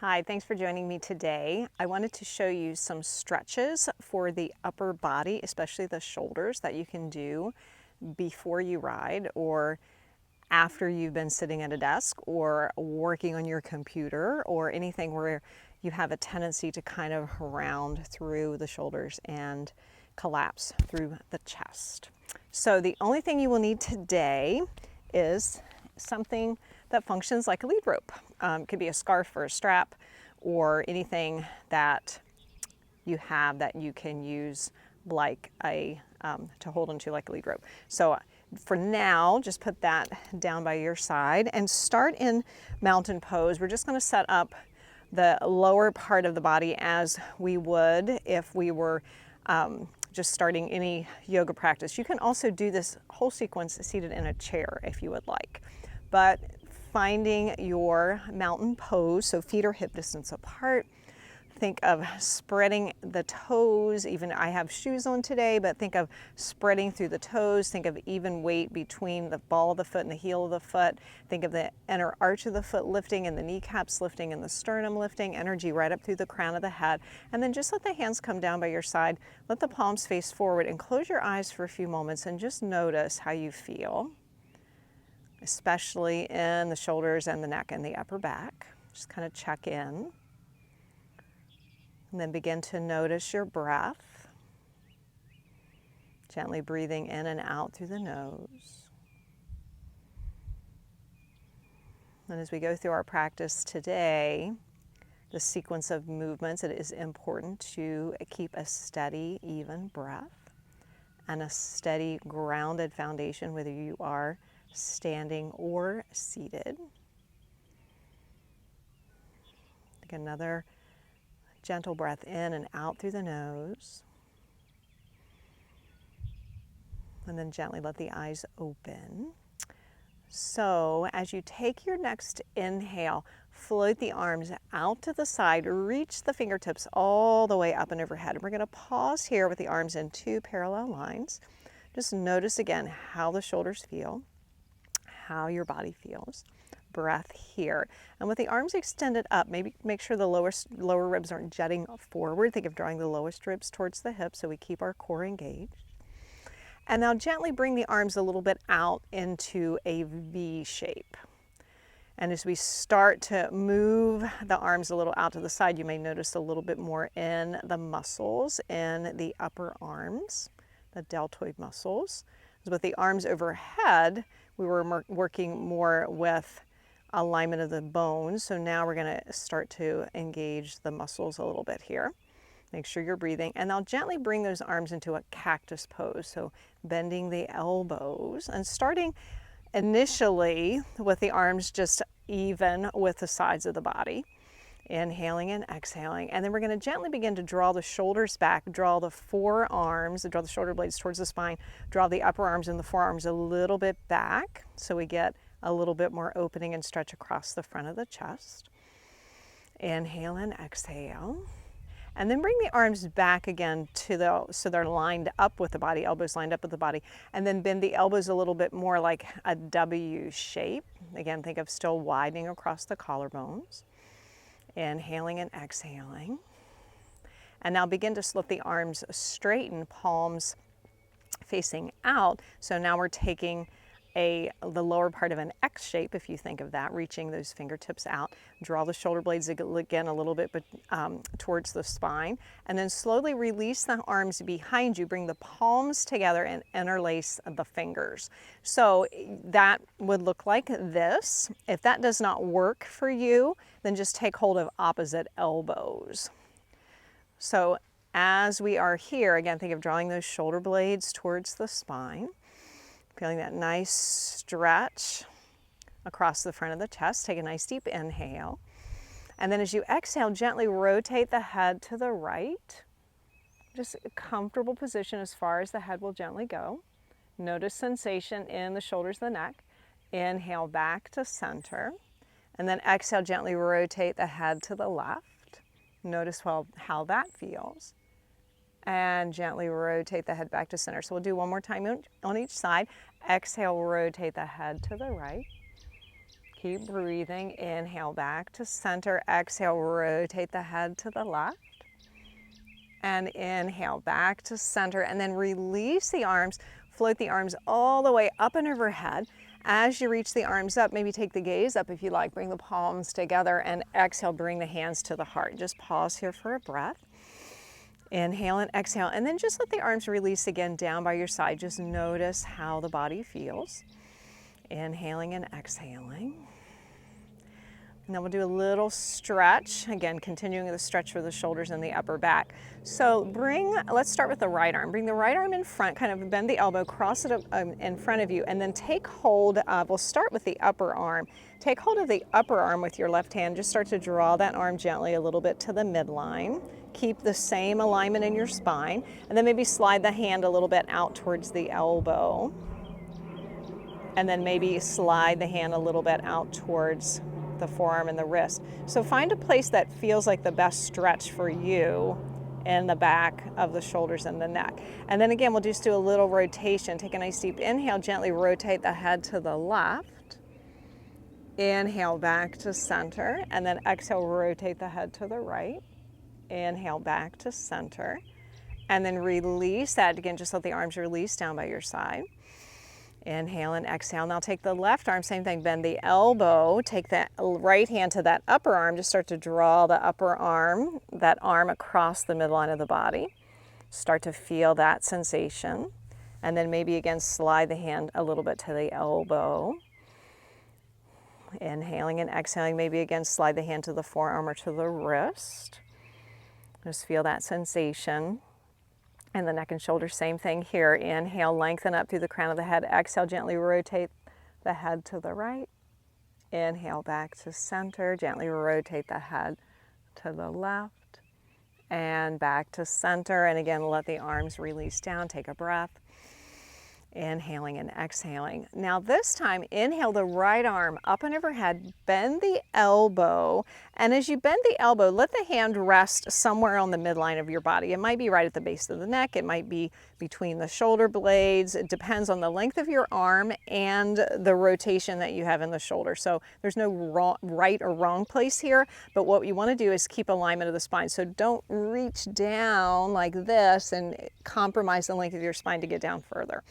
Hi, thanks for joining me today. I wanted to show you some stretches for the upper body, especially the shoulders, that you can do before you ride or after you've been sitting at a desk or working on your computer or anything where you have a tendency to kind of round through the shoulders and collapse through the chest. So the only thing you will need today is something that functions like a lead rope. It could be a scarf or a strap or anything that you have that you can use like a to hold onto like a lead rope. So for now, just put that down by your side and start in mountain pose. We're just going to set up the lower part of the body as we would if we were just starting any yoga practice. You can also do this whole sequence seated in a chair if you would like. But finding your mountain pose, so feet are hip distance apart. Think of spreading the toes. Even I have shoes on today, but think of spreading through the toes. Think of even weight between the ball of the foot and the heel of the foot. Think of the inner arch of the foot lifting and the kneecaps lifting and the sternum lifting, energy right up through the crown of the head. And then just let the hands come down by your side. Let the palms face forward and close your eyes for a few moments and just notice how you feel, especially in the shoulders and the neck and the upper back. Just kind of check in. And then begin to notice your breath, gently breathing in and out through the nose. And as we go through our practice today, the sequence of movements, it is important to keep a steady, even breath and a steady, grounded foundation, whether you are standing or seated. Take another gentle breath in and out through the nose. And then gently let the eyes open. So as you take your next inhale, float the arms out to the side, reach the fingertips all the way up and overhead. And we're going to pause here with the arms in two parallel lines. Just notice again how the shoulders feel, how your body feels. Breath here. And with the arms extended up, maybe make sure the lower ribs aren't jutting forward. Think of drawing the lowest ribs towards the hips so we keep our core engaged. And now gently bring the arms a little bit out into a V shape. And as we start to move the arms a little out to the side, you may notice a little bit more in the muscles in the upper arms, the deltoid muscles. With the arms overhead, we were working more with alignment of the bones. So now we're going to start to engage the muscles a little bit here. Make sure you're breathing. And now gently bring those arms into a cactus pose. So bending the elbows and starting initially with the arms just even with the sides of the body. Inhaling and exhaling. And then we're going to gently begin to draw the shoulders back, draw the forearms, draw the shoulder blades towards the spine, draw the upper arms and the forearms a little bit back so we get a little bit more opening and stretch across the front of the chest. Inhale and exhale. And then bring the arms back again to so they're lined up with the body, elbows lined up with the body. And then bend the elbows a little bit more like a W shape. Again, think of still widening across the collarbones. Inhaling and exhaling. And now begin to let the arms straighten, palms facing out. So now we're taking the lower part of an X shape, if you think of that, reaching those fingertips out. Draw the shoulder blades again a little bit towards the spine. And then slowly release the arms behind you. Bring the palms together and interlace the fingers. So that would look like this. If that does not work for you, then just take hold of opposite elbows. So as we are here, again, think of drawing those shoulder blades towards the spine. Feeling that nice stretch across the front of the chest. Take a nice deep inhale. And then as you exhale, gently rotate the head to the right. Just a comfortable position as far as the head will gently go. Notice sensation in the shoulders, the neck. Inhale back to center. And then exhale, gently rotate the head to the left. Notice how that feels. And gently rotate the head back to center. So we'll do one more time on each side. Exhale, rotate the head to the right. Keep breathing. Inhale back to center. Exhale, rotate the head to the left. And inhale back to center, and then release the arms. Float the arms all the way up and overhead. As you reach the arms up, maybe take the gaze up if you like. Bring the palms together and exhale, bring the hands to the heart. Just pause here for a breath. Inhale and exhale, and then just let the arms release again down by your side. Just notice how the body feels. Inhaling and exhaling. And then we'll do a little stretch. Again, continuing the stretch for the shoulders and the upper back. So let's start with the right arm. Bring the right arm in front, kind of bend the elbow, cross it up in front of you, and then take hold of, we'll start with the upper arm. Take hold of the upper arm with your left hand. Just start to draw that arm gently a little bit to the midline. Keep the same alignment in your spine. And then maybe slide the hand a little bit out towards the elbow. And then maybe slide the hand a little bit out towards the forearm and the wrist. So find a place that feels like the best stretch for you in the back of the shoulders and the neck. And then again, we'll just do a little rotation. Take a nice deep inhale, gently rotate the head to the left. Inhale back to center, and then exhale, rotate the head to the right. Inhale back to center, and then release that. Again, just let the arms release down by your side. Inhale and exhale. Now take the left arm, same thing, bend the elbow, take that right hand to that upper arm, just start to draw the upper arm, that arm across the midline of the body. Start to feel that sensation. And then maybe again, slide the hand a little bit to the elbow. Inhaling and exhaling, maybe again, slide the hand to the forearm or to the wrist. Just feel that sensation. And the neck and shoulders, same thing here. Inhale, lengthen up through the crown of the head. Exhale, gently rotate the head to the right. Inhale back to center. Gently rotate the head to the left. And back to center. And again, let the arms release down. Take a breath. Inhaling and exhaling. Now this time, inhale the right arm up and overhead, bend the elbow, and as you bend the elbow, let the hand rest somewhere on the midline of your body. It might be right at the base of the neck, it might be between the shoulder blades. It depends on the length of your arm and the rotation that you have in the shoulder. So there's no right or wrong place here, but what you want to do is keep alignment of the spine. So don't reach down like this and compromise the length of your spine to get down further.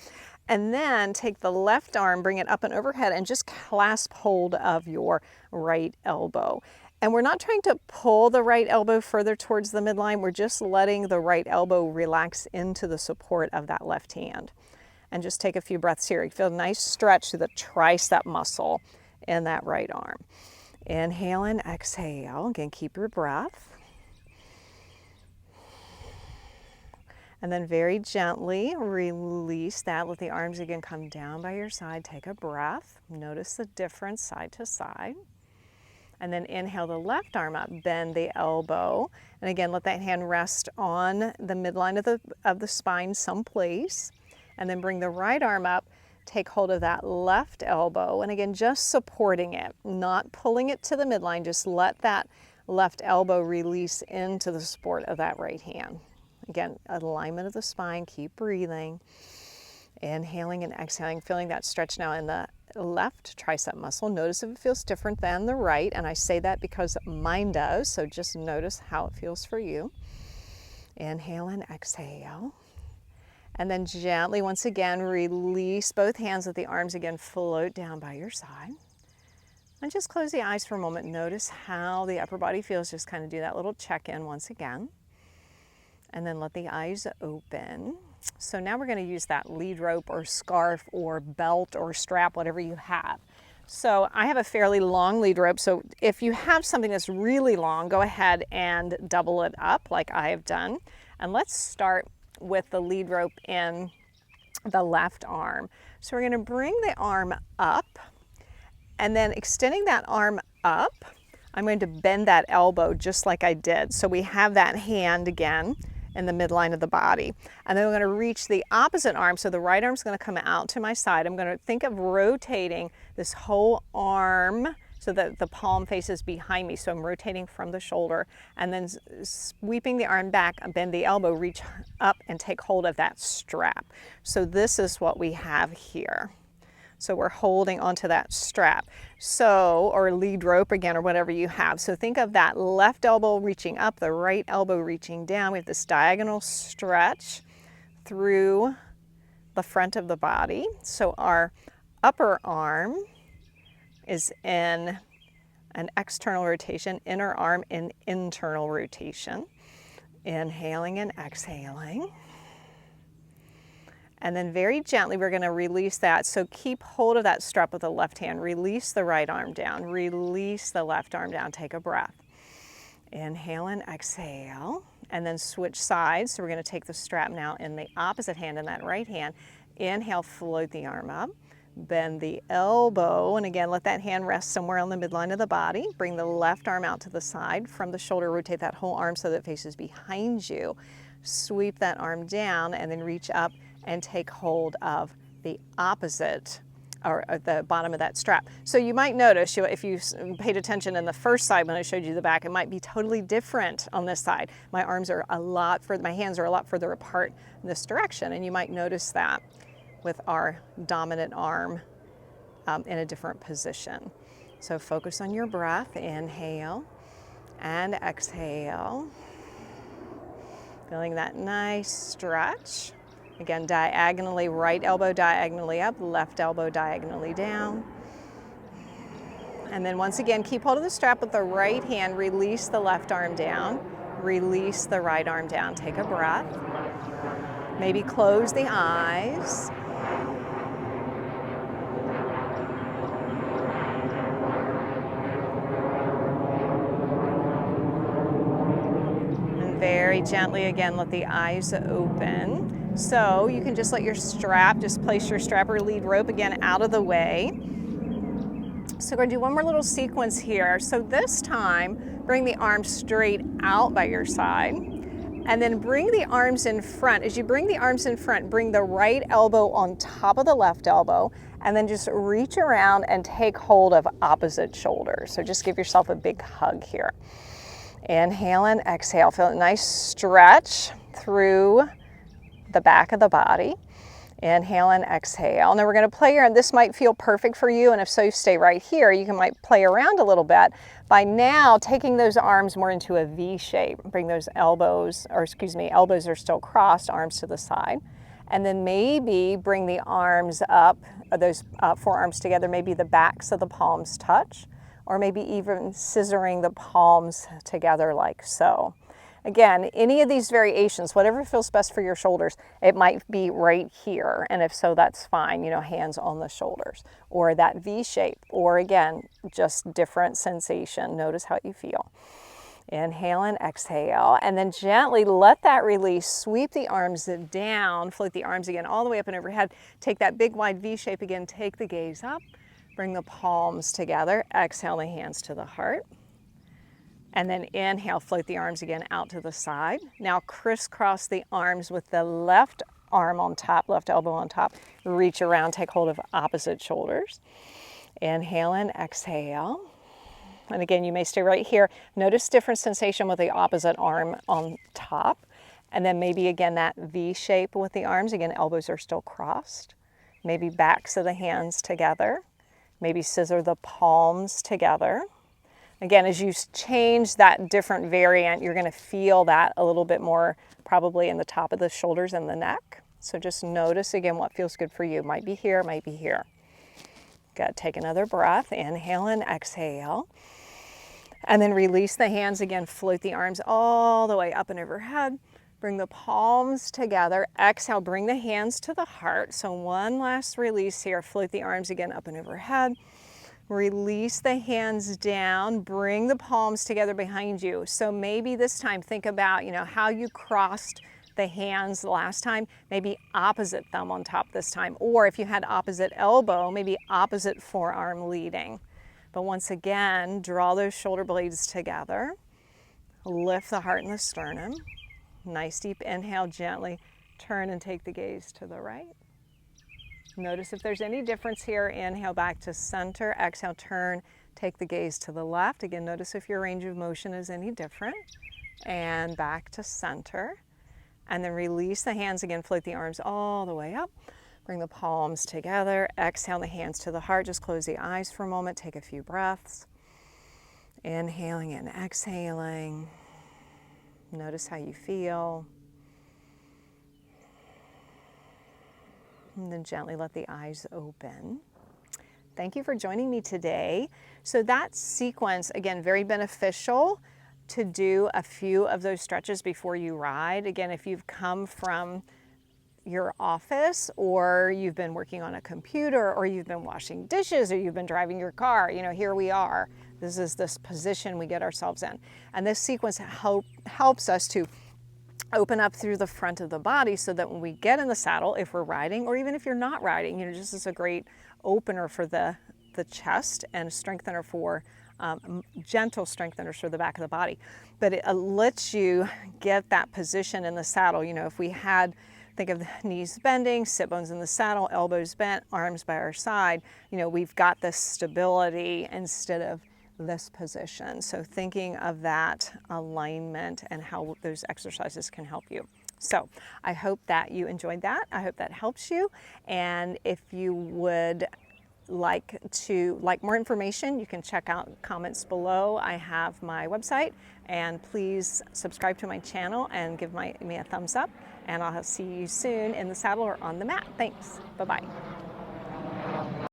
And then take the left arm, bring it up and overhead, and just clasp hold of your right elbow. And we're not trying to pull the right elbow further towards the midline. We're just letting the right elbow relax into the support of that left hand. And just take a few breaths here. You feel a nice stretch to the tricep muscle in that right arm. Inhale and exhale. Again, keep your breath. And then very gently release that. Let the arms again come down by your side. Take a breath. Notice the difference side to side. And then inhale the left arm up, bend the elbow. And again, let that hand rest on the midline of the spine someplace. And then bring the right arm up, take hold of that left elbow. And again, just supporting it, not pulling it to the midline. Just let that left elbow release into the support of that right hand. Again, alignment of the spine, keep breathing. Inhaling and exhaling, feeling that stretch now in the left tricep muscle. Notice if it feels different than the right, and I say that because mine does, so just notice how it feels for you. Inhale and exhale. And then gently, once again, release both hands. Let the arms again float down by your side. And just close the eyes for a moment. Notice how the upper body feels. Just kind of do that little check-in once again. And then let the eyes open. So now we're going to use that lead rope or scarf or belt or strap, whatever you have. So I have a fairly long lead rope. So if you have something that's really long, go ahead and double it up like I have done. And let's start with the lead rope in the left arm. So we're going to bring the arm up, and then extending that arm up, I'm going to bend that elbow just like I did. So we have that hand again in the midline of the body. And then we're going to reach the opposite arm. So the right arm's going to come out to my side. I'm going to think of rotating this whole arm so that the palm faces behind me. So I'm rotating from the shoulder and then sweeping the arm back, bend the elbow, reach up and take hold of that strap. So this is what we have here. So we're holding onto that strap. So, or lead rope again, or whatever you have. So think of that left elbow reaching up, the right elbow reaching down. We have this diagonal stretch through the front of the body. So our upper arm is in an external rotation, inner arm in internal rotation. Inhaling and exhaling. And then very gently, we're going to release that. So keep hold of that strap with the left hand. Release the right arm down. Release the left arm down. Take a breath. Inhale and exhale. And then switch sides. So we're going to take the strap now in the opposite hand, in that right hand. Inhale, float the arm up. Bend the elbow. And again, let that hand rest somewhere on the midline of the body. Bring the left arm out to the side. From the shoulder, rotate that whole arm so that it faces behind you. Sweep that arm down and then reach up and take hold of the opposite, or the bottom of that strap. So you might notice, if you paid attention in the first side when I showed you the back, it might be totally different on this side. My hands are a lot further apart in this direction, and you might notice that with our dominant arm in a different position. So focus on your breath. Inhale and exhale. Feeling that nice stretch. Again, diagonally, right elbow diagonally up, left elbow diagonally down. And then once again, keep hold of the strap with the right hand, release the left arm down, release the right arm down. Take a breath. Maybe close the eyes. And very gently again, let the eyes open. So you can just let your strap, just place your strap or lead rope again out of the way. So we're going to do one more little sequence here. So this time, bring the arms straight out by your side. And then bring the arms in front. As you bring the arms in front, bring the right elbow on top of the left elbow. And then just reach around and take hold of opposite shoulders. So just give yourself a big hug here. Inhale and exhale. Feel a nice stretch through the back of the body. Inhale and exhale. Now we're going to play around. This might feel perfect for you, and if so, you stay right here. You might play around a little bit by now taking those arms more into a V shape. Bring those elbows are still crossed, arms to the side. And then maybe bring the arms up, those forearms together. Maybe the backs of the palms touch, or maybe even scissoring the palms together like so. Again, any of these variations, whatever feels best for your shoulders, it might be right here. And if so, that's fine, hands on the shoulders. Or that V shape, or again, just different sensation. Notice how you feel. Inhale and exhale. And then gently let that release. Sweep the arms down, float the arms again all the way up and overhead. Take that big wide V shape again. Take the gaze up. Bring the palms together. Exhale the hands to the heart. And then inhale, float the arms again out to the side. Now crisscross the arms with the left arm on top, left elbow on top. Reach around, take hold of opposite shoulders. Inhale and exhale. And again, you may stay right here. Notice different sensation with the opposite arm on top. And then maybe again that V shape with the arms. Again, elbows are still crossed. Maybe backs of the hands together. Maybe scissor the palms together. Again, as you change that different variant, you're going to feel that a little bit more probably in the top of the shoulders and the neck. So just notice again what feels good for you. Might be here, might be here. Good. Take another breath. Inhale and exhale. And then release the hands again. Float the arms all the way up and overhead. Bring the palms together. Exhale, bring the hands to the heart. So one last release here. Float the arms again up and overhead. Release the hands down, bring the palms together behind you. So maybe this time think about, how you crossed the hands last time, maybe opposite thumb on top this time. Or if you had opposite elbow, maybe opposite forearm leading. But once again, draw those shoulder blades together. Lift the heart and the sternum. Nice deep inhale, gently turn and take the gaze to the right. Notice if there's any difference here. Inhale back to center. Exhale, turn. Take the gaze to the left. Again, notice if your range of motion is any different. And back to center. And then release the hands again. Float the arms all the way up. Bring the palms together. Exhale the hands to the heart. Just close the eyes for a moment. Take a few breaths. Inhaling and exhaling. Notice how you feel. And then gently let the eyes open. Thank you for joining me today. So that sequence, again, very beneficial to do a few of those stretches before you ride. Again, if you've come from your office, or you've been working on a computer, or you've been washing dishes, or you've been driving your car, here we are. This is this position we get ourselves in. And this sequence helps us to open up through the front of the body so that when we get in the saddle, if we're riding, or even if you're not riding, just as a great opener for the chest and strengthener for gentle strengtheners for the back of the body. But it lets you get that position in the saddle. If we had, think of the knees bending, sit bones in the saddle, elbows bent, arms by our side, we've got this stability instead of this position. So thinking of that alignment and how those exercises can help you. So I hope that you enjoyed that. I hope that helps you. And if you would like more information, you can check out comments below. I have my website, and please subscribe to my channel and give me a thumbs up, and I'll see you soon in the saddle or on the mat. Thanks. Bye-bye.